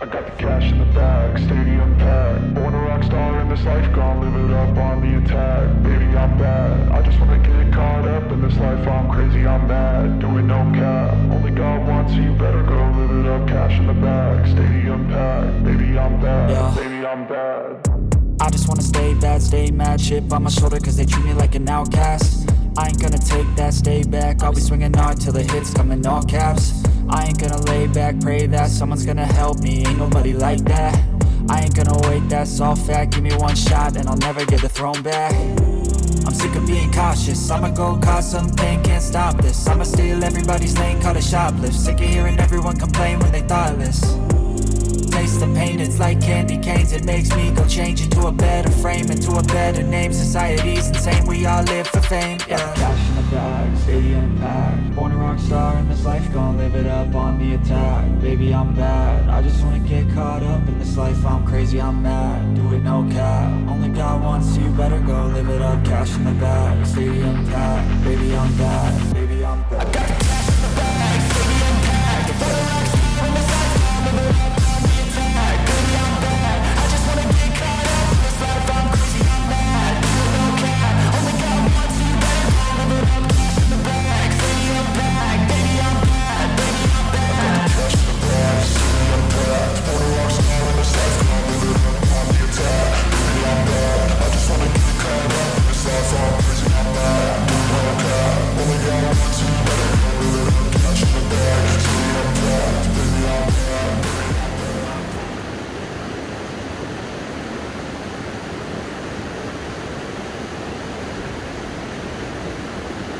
I got the cash in the bag, stadium packed. Born a rock star in this life, gon' live it up on the attack. Baby, I'm bad, I just wanna get caught up in this life. I'm crazy, I'm mad, doing no cap. Only God wants you, better go live it up. Cash in the bag, stadium packed. Baby, I'm bad, Yeah. baby, I'm bad. I just wanna stay bad, stay mad. Chip on my shoulder cause they treat me like an outcast. I ain't gonna take that, stay back. I'll be swinging hard till the hits come in all caps. I ain't gonna lay back, pray that someone's gonna help me. Ain't nobody like that. I ain't gonna wait, that's all fact. Give me one shot and I'll never get the throne back. I'm sick of being cautious. I'ma go cause some pain, can't stop this. I'ma steal everybody's lane, call it shoplift. Sick of hearing everyone complain when they thoughtless. Taste the pain, it's like candy canes. It makes me go change into a better frame, into a better name. Society's insane, we all live for fame, yeah. Cash in the bag, stadium packed. Born a rock star in this life, gon' live it up on the attack. Baby, I'm bad, I just wanna get caught up in this life. I'm crazy, I'm mad, do it no cap. Only God wants you, better go live it up. Cash in the bag, stadium packed. Baby, I'm bad.